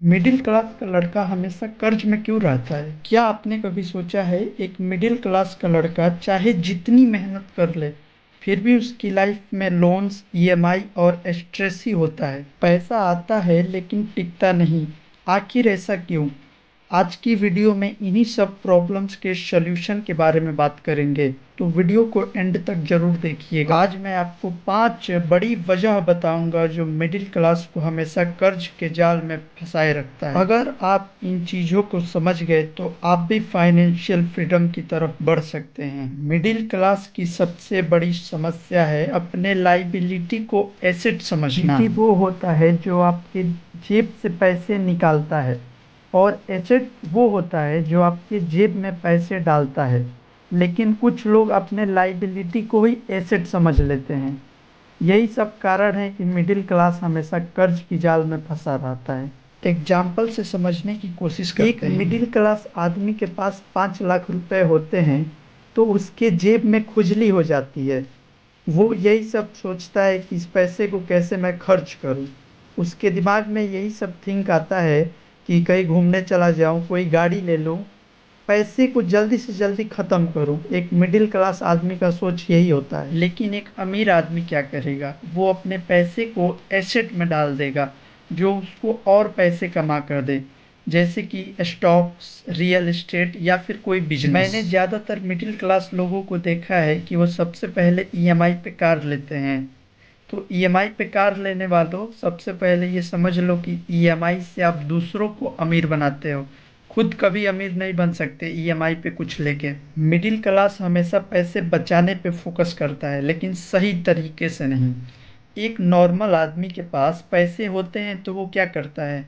Middle class का लड़का हमेशा कर्ज में क्यों रहता है? क्या आपने कभी सोचा है एक मिडिल क्लास का लड़का चाहे जितनी मेहनत कर ले फिर भी उसकी लाइफ में लोन्स, ईएमआई और स्ट्रेस ही होता है। पैसा आता है लेकिन टिकता नहीं। आखिर ऐसा क्यों? आज की वीडियो में इन्हीं सब प्रॉब्लम्स के सॉल्यूशन के बारे में बात करेंगे, तो वीडियो को एंड तक जरूर देखिएगा। आज मैं आपको 5 बड़ी वजह बताऊंगा जो मिडिल क्लास को हमेशा कर्ज के जाल में फंसाए रखता है। अगर आप इन चीजों को समझ गए तो आप भी फाइनेंशियल फ्रीडम की तरफ बढ़ सकते हैं। मिडिल क्लास की सबसे बड़ी समस्या है अपने लाइबिलिटी को एसेट समझना। वो होता है जो आपके जेब से पैसे निकालता है और एसेट वो होता है जो आपके जेब में पैसे डालता है। लेकिन कुछ लोग अपने लाइबिलिटी को ही एसेट समझ लेते हैं। यही सब कारण है कि मिडिल क्लास हमेशा कर्ज की जाल में फंसा रहता है। एग्जाम्पल से समझने की कोशिश करते हैं। एक मिडिल क्लास आदमी के पास 5 लाख रुपए होते हैं तो उसके जेब में खुजली हो जाती है। वो यही सब सोचता है कि इस पैसे को कैसे मैं खर्च करूं। उसके दिमाग में यही सब थिंक आता है कि कहीं घूमने चला जाऊं, कोई गाड़ी ले लूं, पैसे को जल्दी से जल्दी ख़त्म करूं। एक मिडिल क्लास आदमी का सोच यही होता है। लेकिन एक अमीर आदमी क्या करेगा? वो अपने पैसे को एसेट में डाल देगा जो उसको और पैसे कमा कर दे, जैसे कि स्टॉक्स, रियल एस्टेट या फिर कोई बिजनेस। मैंने ज़्यादातर मिडिल क्लास लोगों को देखा है कि वो सबसे पहले ईएमआई पे कार लेते हैं। तो ईएमआई पे कार लेने वालों, सबसे पहले ये समझ लो कि ईएमआई से आप दूसरों को अमीर बनाते हो, खुद कभी अमीर नहीं बन सकते ईएमआई पे कुछ लेके। मिडिल क्लास हमेशा पैसे बचाने पे फोकस करता है लेकिन सही तरीके से नहीं। एक नॉर्मल आदमी के पास पैसे होते हैं तो वो क्या करता है?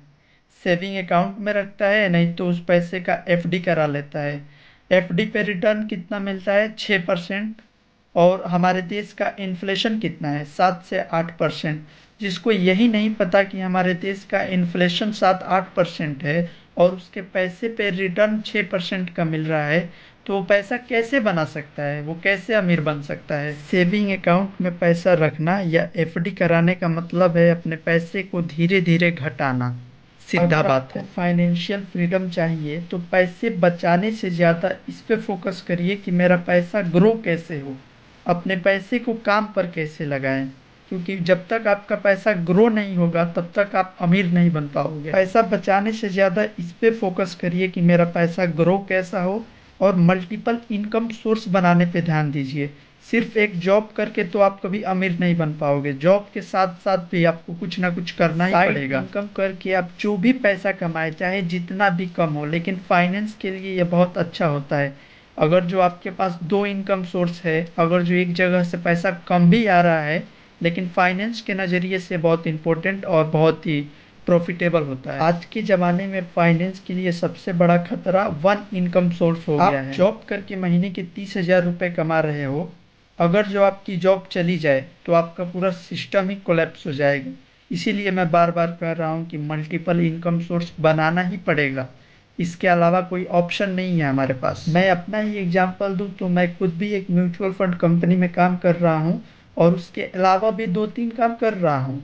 सेविंग अकाउंट में रखता है, नहीं तो उस पैसे का एफडी करा लेता है। एफडी पे रिटर्न कितना मिलता है? 6%। और हमारे देश का इन्फ्लेशन कितना है? 7 से 8%। जिसको यही नहीं पता कि हमारे देश का इन्फ्लेशन 7-8% है और उसके पैसे पे रिटर्न 6% का मिल रहा है, तो वो पैसा कैसे बना सकता है? वो कैसे अमीर बन सकता है? सेविंग अकाउंट में पैसा रखना या एफडी कराने का मतलब है अपने पैसे को धीरे धीरे घटाना। सीधा बात है। फाइनेंशियल फ्रीडम चाहिए तो पैसे बचाने से ज़्यादा इस पे फोकस करिए कि मेरा पैसा ग्रो कैसे हो, अपने पैसे को काम पर कैसे लगाएं। क्योंकि जब तक आपका पैसा ग्रो नहीं होगा तब तक आप अमीर नहीं बन पाओगे। पैसा बचाने से ज़्यादा इस पे फोकस करिए कि मेरा पैसा ग्रो कैसा हो, और मल्टीपल इनकम सोर्स बनाने पे ध्यान दीजिए। सिर्फ एक जॉब करके तो आप कभी अमीर नहीं बन पाओगे। जॉब के साथ साथ भी आपको कुछ ना कुछ करना ही पड़ेगा। इनकम करके आप जो भी पैसा कमाए, चाहे जितना भी कम हो, लेकिन फाइनेंस के लिए ये बहुत अच्छा होता है। अगर जो आपके पास 2 इनकम सोर्स है, अगर जो एक जगह से पैसा कम भी आ रहा है लेकिन फाइनेंस के नज़रिए से बहुत इंपॉर्टेंट और बहुत ही प्रॉफिटेबल होता है। आज के ज़माने में फाइनेंस के लिए सबसे बड़ा खतरा 1 इनकम सोर्स हो गया है। आप जॉब करके महीने के 30,000 रुपये कमा रहे हो, अगर जो आपकी जॉब चली जाए तो आपका पूरा सिस्टम ही कोलैप्स हो जाएगा। इसीलिए मैं बार बार कह रहा हूँ कि मल्टीपल इनकम सोर्स बनाना ही पड़ेगा। इसके अलावा कोई ऑप्शन नहीं है हमारे पास। मैं अपना ही एग्जांपल दूं तो मैं खुद भी एक म्यूचुअल फंड कंपनी में काम कर रहा हूं और उसके अलावा भी 2-3 काम कर रहा हूं।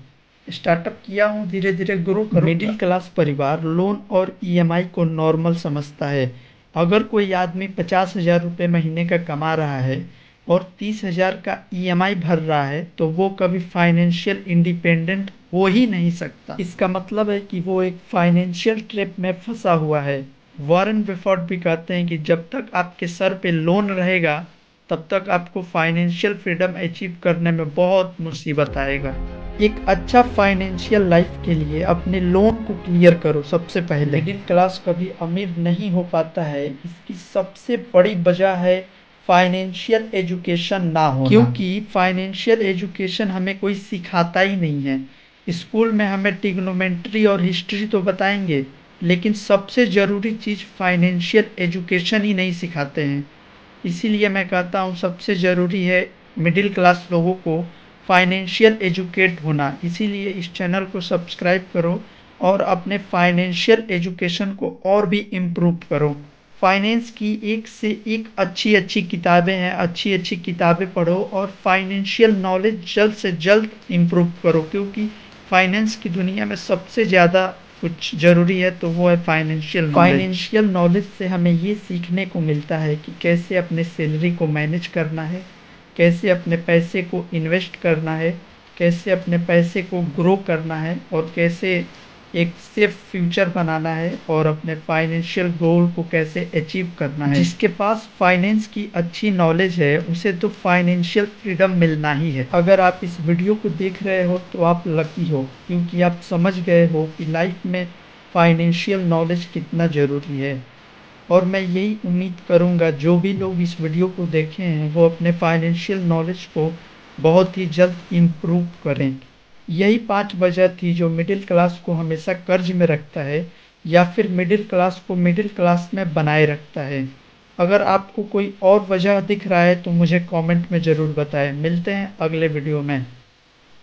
स्टार्टअप किया हूं, धीरे धीरे ग्रो करूंगा। मिडिल क्लास परिवार लोन और ईएमआई को नॉर्मल समझता है। अगर कोई आदमी 50,000 रुपये महीने का कमा रहा है और 30,000 का ईएमआई भर रहा है तो वो कभी फाइनेंशियल इंडिपेंडेंट हो ही नहीं सकता। इसका मतलब है कि वो एक फाइनेंशियल ट्रैप में फंसा हुआ है। वॉरेन बफेट भी कहते हैं कि जब तक आपके सर पे लोन रहेगा तब तक आपको फाइनेंशियल फ्रीडम अचीव करने में बहुत मुसीबत आएगा। एक अच्छा फाइनेंशियल लाइफ के लिए अपने लोन को क्लियर करो सबसे पहले। मिडिल क्लास कभी अमीर नहीं हो पाता है, इसकी सबसे बड़ी वजह है फाइनेंशियल एजुकेशन ना होना। क्योंकि फाइनेंशियल एजुकेशन हमें कोई सिखाता ही नहीं है। स्कूल में हमें ट्रिग्नोमेट्री और हिस्ट्री तो बताएंगे, लेकिन सबसे ज़रूरी चीज़ फाइनेंशियल एजुकेशन ही नहीं सिखाते हैं। इसीलिए मैं कहता हूँ सबसे ज़रूरी है मिडिल क्लास लोगों को फाइनेंशियल एजुकेट होना। इसीलिए इस चैनल को सब्सक्राइब करो और अपने फाइनेंशियल एजुकेशन को और भी इम्प्रूव करो। फाइनेंस की एक से एक अच्छी अच्छी किताबें हैं, अच्छी अच्छी किताबें पढ़ो और फाइनेंशियल नॉलेज जल्द से जल्द इम्प्रूव करो, क्योंकि फाइनेंस की दुनिया में सबसे ज़्यादा कुछ ज़रूरी है तो वो है फाइनेंशियल नॉलेज से हमें ये सीखने को मिलता है कि कैसे अपने सैलरी को मैनेज करना है, कैसे अपने पैसे को इन्वेस्ट करना है, कैसे अपने पैसे को ग्रो करना है और कैसे एक सेफ फ्यूचर बनाना है और अपने फाइनेंशियल गोल को कैसे अचीव करना है। जिसके पास फाइनेंस की अच्छी नॉलेज है उसे तो फाइनेंशियल फ्रीडम मिलना ही है। अगर आप इस वीडियो को देख रहे हो तो आप लकी हो, क्योंकि आप समझ गए हो कि लाइफ में फाइनेंशियल नॉलेज कितना ज़रूरी है। और मैं यही उम्मीद करूँगा जो भी लोग इस वीडियो को देखे हैं वो अपने फाइनेंशियल नॉलेज को बहुत ही जल्द इम्प्रूव करें। यही 5 वजह थी जो मिडिल क्लास को हमेशा कर्ज में रखता है या फिर मिडिल क्लास को मिडिल क्लास में बनाए रखता है। अगर आपको कोई और वजह दिख रहा है तो मुझे कमेंट में ज़रूर बताएं। मिलते हैं अगले वीडियो में।